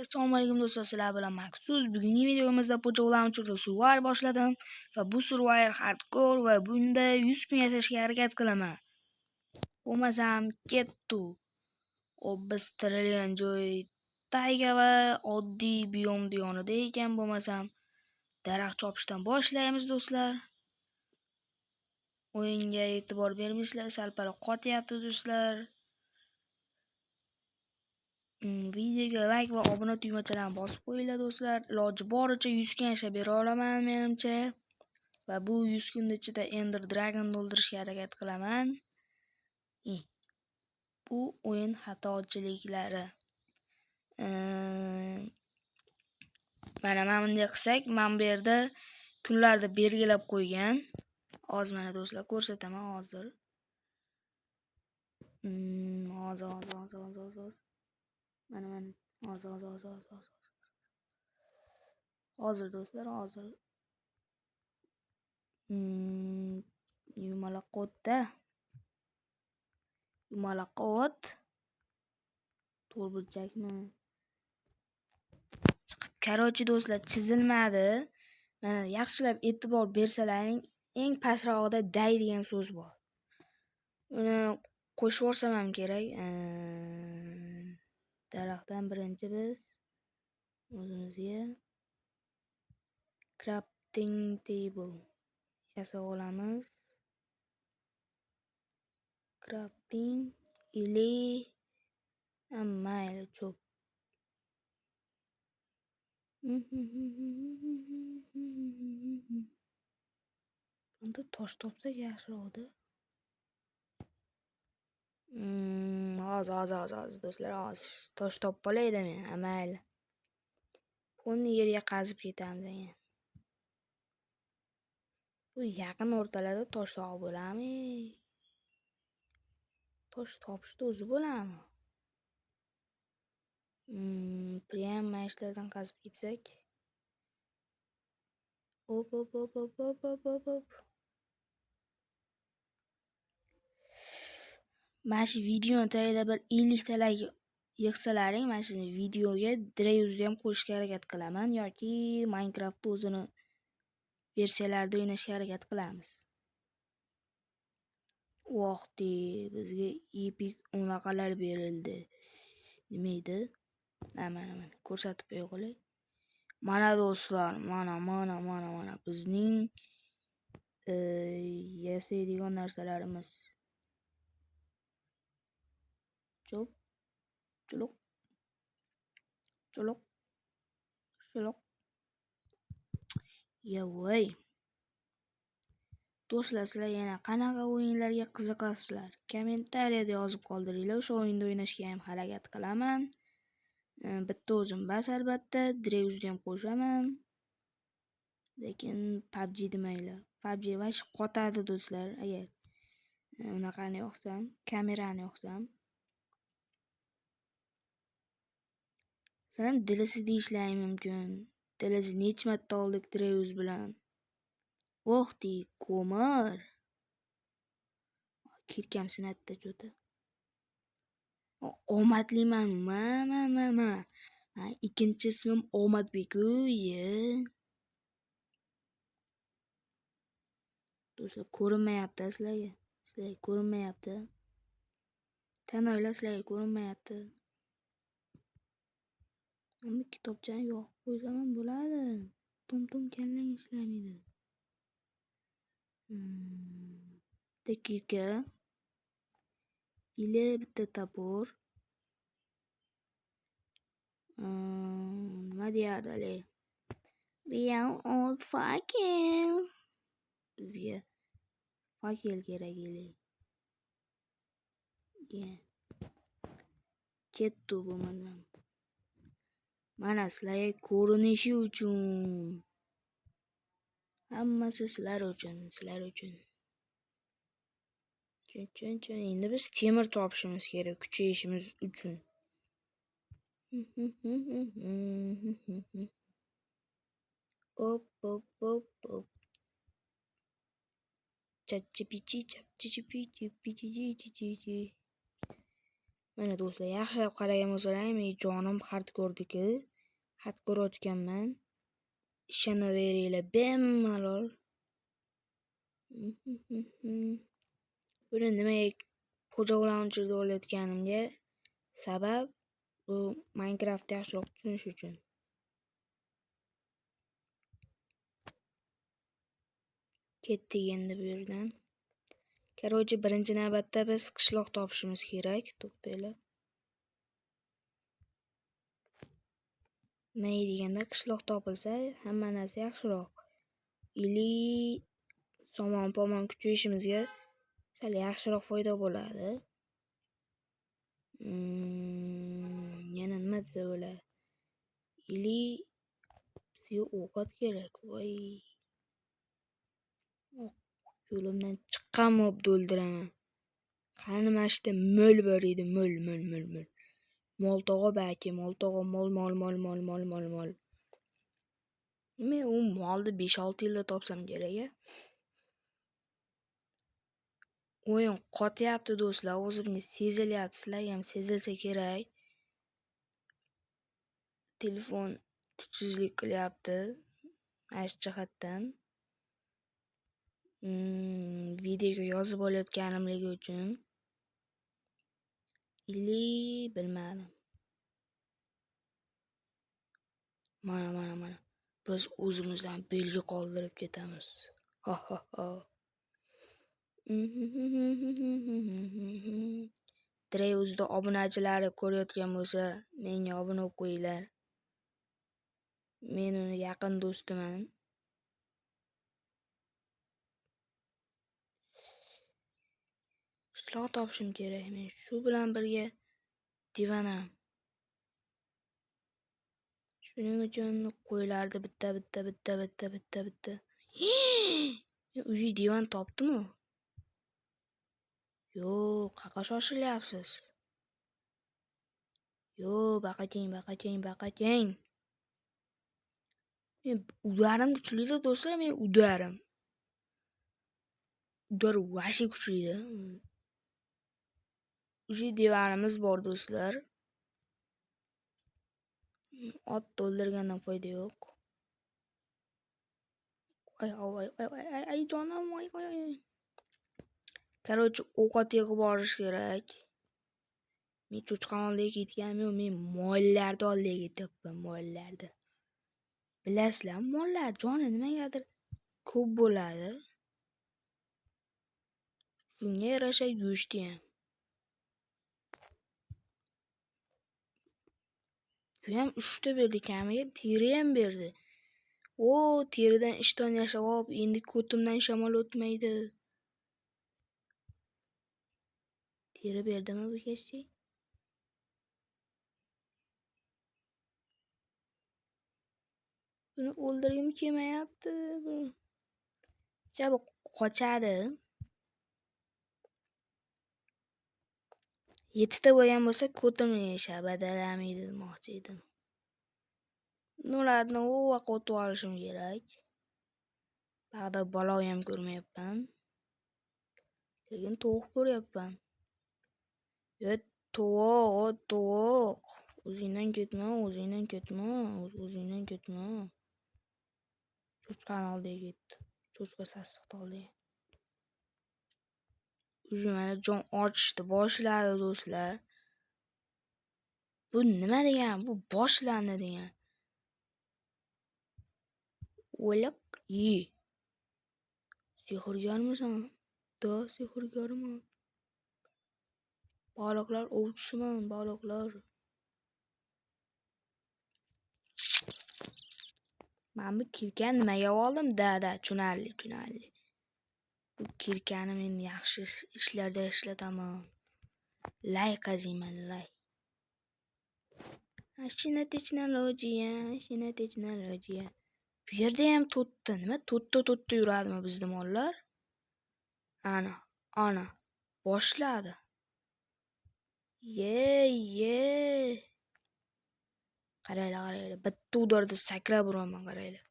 Assalomu alaykum do'stlar, sizlar bilan Maxsus. Bugungi videomizda po'choqlarni uchirib survivor boshladim va bu survivor hardcore va bunda 100 kun yashashga harakat qilaman. Bo'lmasam kettu. Biz trillion joy tayga va oddiy biyomda yonida ekan, bo'lmasam daraxt chopishdan boshlaymiz do'stlar. O'yinga e'tibor bermaysizlar, sal-pal qotyapti do'stlar. Videoga like va obuna tugmachalarini bosib qo'yinglar do'stlar. Iloji boricha 100 kun yashab bera olaman menimcha. Va bu 100 kun ichida Ender Dragon o'ldirishga harakat qilaman. Bu o'yin xatoliklari. Mana bunday qilsak, men bu yerda kunlarni belgilab qo'ygan. Hozir mana do'stlar ko'rsataman hozir. Hozir. Mana hozir do'stlar, hozir. Yumalaqot. To'rtburchakmi? Qarochi do'stlar chizilmadi. Mana yaxshilab e'tibor bersalaring, eng pastrog'ida day degan so'z bor. Uni qo'shib yuborsam ham kerak. Daraxtdan birinchi biz o'zimizga crafting table yasab olamiz. Crafting ili mayli cho'p. Bunda tosh topsak yaxshiroqda. Hozir do'stlar, hozir tosh topib olayda men, mayli. Buni yerga qazib ketamiz ekan. Bu yaqin o'rtalarda tosh topib bo'ladimi? Tosh topishda o'zi bo'ladimi? Prям mashlardan qazib ketsak. Hop. Mana shu videoni tagida bir 50 ta like yig'salaring, mana shu videoga Dreyuz'ni ham qo'shishga harakat qilaman yoki Minecraft o'zini versiyalarida o'ynashga harakat qilamiz. Vaqti bizga epic unaqalar berildi. Nima edi? Mana ko'rsatib qo'yay. Mana do'stlar, mana bizning yasaydigan narsalarimiz. Chuluq. Voy. Do'stlar, sizlar yana qanaqa o'yinlarga qiziqasizlar? Kommentariyada yozib qoldiringlar. O'sha o'yinda o'ynashga ham harakat qilaman. Bitta o'zim bas albatta, Dreyuz'ni ham qo'shaman. Lekin PUBG demanglar. PUBG vash qotadi do'stlar. Agar unaqani yoqsam, kamerani yoqsam. Sen dilisi deyishlari mumkin. Dilisi necha marta oldik Dreyuz bilan. Vaqti ko'mir. Kirkam sinatda jo'ta. Omadliman. Ma. Ikkinchi ismim Omadbek-ye. Do'stlar, ko'rinmayapti sizlarga. Sizlarga ko'rinmayapti. Tanoylar, sizlarga ko'rinmayapti. Ammo kitobchani yo'q qo'ysam ham bo'ladi. Tom kallang ishlamaydi. Dakika. Ile bitta topor. Nima deyardi? Real old fakel. Bizga fakel kerak edi. Kettu bo'lmadim. Mana sizlarga ko'rinishi uchun. Hammasi sizlar uchun. Endi biz temir topishimiz kerak, kuchayishimiz uchun. Hop. Mana do'stlar, yaxshilab qaragan bo'lsalaring, men jonim hardcore-diki. xat ko'rayotganman. Ishonaveringlar bemalol. Buni nimaga Pojo Launcher'da olayotganimga sabab bu Minecraft yaxshiroq tushunish uchun. Ketdik endi bu yerdan. Короче, birinchi navbatda biz qishloq topishimiz kerak. To'xtanglar. Nima deganda qishloq topilsa, hamma narsa yaxshiroq. Ili somon-pomon kuchayishimizga sal yaxshiroq foyda bo'ladi. Yana nima desa bo'ladi? Ili bizga ovqat kerak. Voy. Yo'limdan chiqqan mobni o'ldiraman. Qani mashta mo'l bor edi, mo'l. Mol tog'a baki, mol tog'a mol. Men u molni 5-6 yilda topsam kerak-a. O'yin qotyapti do'stlar, o'zimga sezilyapti, sizlarga ham sezilsa kerak. Telefon kuchsizlik qilyapti. Ash jihatdan. Videoga yozib olayotganimligi uchun. Ili bilmadim. Mana. Biz o'zimizdan belgi qoldirib ketamiz. Ha. Direy o'zida obunachilari ko'rayotgan bo'lsa, menga obuna bo'lib qo'yinglar. Men uni yaqin do'stiman. Qishloq topishim kerak. Men shu bilan birga divanam. Shuning uchun qo'ylarni bitta. Uji divan topdimi? Yo'q, qaqa shoshilyapsiz. Yo'q, baqachang. Men udarim kuchli-da do'stlar, men udarim. Udar vashi kuchli-da. Uji divanimiz bor do'stlar. Ot to'ldirgandan foyda yo'q. Ay jonim, ay. Короче, ovqat yig'ib borish kerak. Men cho'chqani oldiga ketganim, men mollarni oldiga ketyapman, mollarni. Bilasizlar, mollar joni nimagadir ko'p bo'ladi. Shunga yarasha go'shti ham. Bu ham 3 ta berdi, kamiga teri ham berdi. O, teridan ishton yashab, endi ko'timdan shamol o'tmaydi. Teri berdimi bu kechki? Buni o'ldirgim kelmayapti. Jabu qochadi. 7 ta bo'lgan bo'lsa ko'timni yashab badalamaydi demoqchi edim. Ularni o'qa o'tib olishim kerak. Ba'da balo ham ko'rmayapman. Lekin tovuq ko'ryapman. Yo, tovuq. O'zingdan ketma. Cho'chqani oldiga ketdi. Cho'chqa sassiqni oldiga. Mana jon ochishni boshladi do'stlar. Bu nima degan? Bu boshlandi degan. O'liq yi. Sehrgarmisan? Da, sehrgarman. Baliqlar ovchisiman, baliqlar. Men bu kirkani nimaga oldim? Da, tushunarli. Bu kirkani men yaxshi ishlarda ishlataman. Lay qaziman, lay. Mashina texnologiya. Bu yerda ham to'tta. Nima to'tta yuradimi bizning mollar? Ana. Boshladi. Ye. Qaranglar. Bitta udarda sakrab uraman, qaranglar.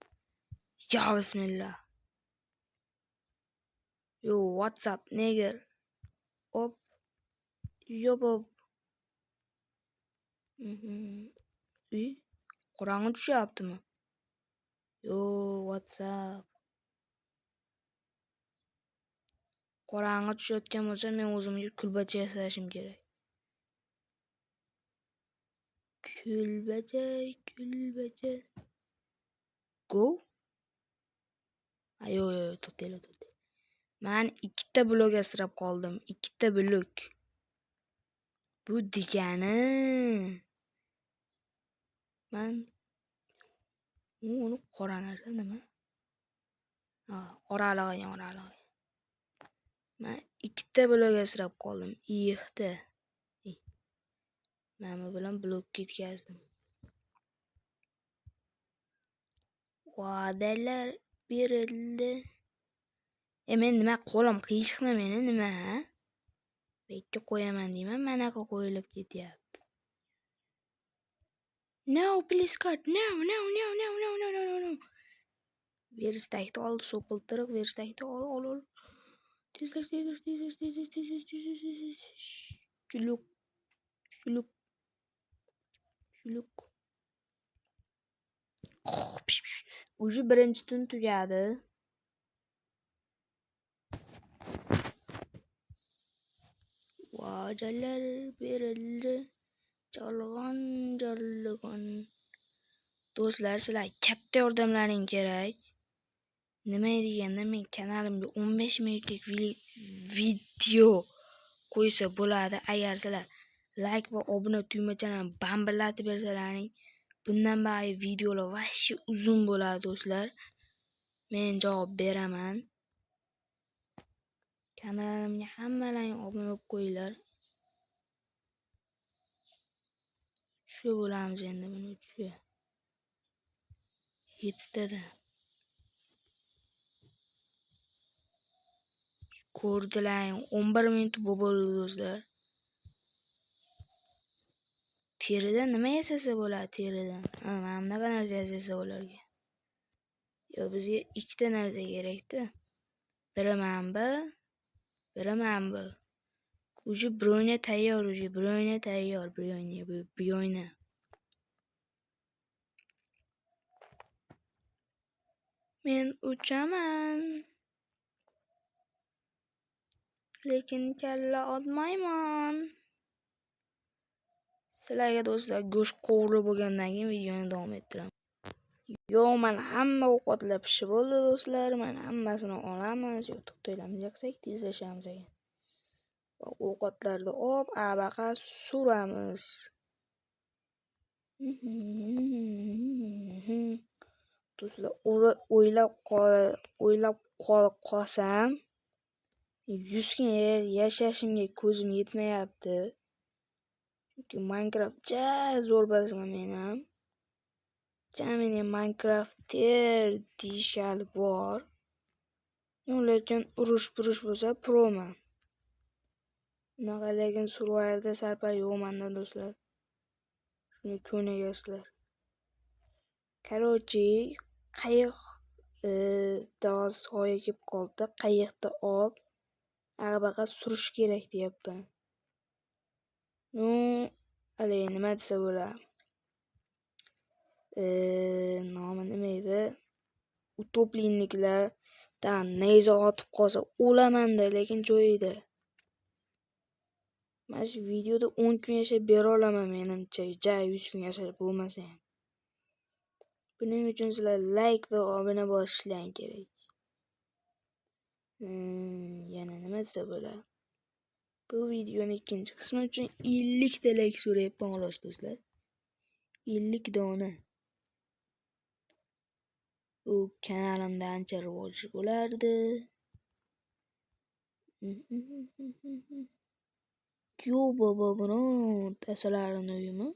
Ya bismillah. Yo, WhatsApp nigger. Hop. Yop. Qorong'i tushyaptimi? Yo, WhatsApp. Qorong'i tushayotgan bo'lsa, men o'zimga kulbacha yasashim kerak. Kulbacha. Go? Yo'q, to'xtanglar. Men ikkita blok asrab qoldim. Ikkita blok. Bu degani men uni qora narsa nima? Oralig'i. Men ikkita blok asrab qoldim. Ikkita. Men bu bilan blok ketkazdim. Va'dalar berildi. Men nima qo'lim qiyshiqmi meni nima? Bekka qo'yaman deyman, manaqa qo'yilib ketyapti. No, please cut. No. Verstakni oldi, so'qiltiriq, verstakni ol. Tezlar. Shuluk. Уже birinchi tun tugadi. Va'dalar berildi. Jalg'on. Do'stlar, sizlar katta yordamlaring kerak. Nima deganda men kanalimga 15 minutlik video qo'ysa bo'ladi. Agar sizlar like va obuna tugmachalarini bambillatib bersalaring, bundan bari videolar vashshi uzun bo'ladi do'stlar. Men javob beraman. Kanalimga hammalaring obuna bo'lib qo'yinglar. Shu bo'lamiz endi buni uchiga. 7tada. Ko'rdilaring 11 minut bo'ldi do'stlar. Teridan nima yasasa bo'ladi teridan? Mana bunaqa narsa yasasa bo'larkan. Yo, bizga ikkita narsa kerak-da. Biri mana bu. Уже броня tayyor, bроня. Men uchaman. Lekin kalla otmayman. Sizlarga do'stlar go'sht qovurib bo'lgandan keyin videoni davom ettiraman. Yo'q, men hamma ovqatlar pishib bo'ldi do'stlar. Men hammasini olamiz. Yo'q, to'xtaylarmi jaqsak tezlashamiz ekan. Ovqatlarni olib, abaqa suramiz. Do'stlar, o'ylab qolsam 100 kun yashashimga ko'zim yetmayapti. Chunki Minecraft ja zo'r bazaman men ham. Meni Minecrafter deyishali bor. Lekin urush bo'lsa proman. Lekin survivalda sarpar yo'qman-da do'stlar. Shuni ko'nagasizlar. Короче, qayiq soya kelib qoldi. Qayiqda olib arabaga surish kerak deyapman. Nima desa bo'ladi? Nomi nima edi? Utoplinniklar nayza otib qolsa o'laman-da, lekin joyida. Mana shu videoda 10 kun yashab bera olaman menimcha, 100 kun yashab bo'lmasa ham. Buning uchun sizlar like va obuna bosishlaring kerak. Yana nima desa bo'ladi? Bu videoning ikkinchi qismi uchun 50 ta like so'rayapman xolos do'stlar. 50 dona. Bu kanalimda ancha rivoj bo'lardi. Yo baba buni asalarini uyimi?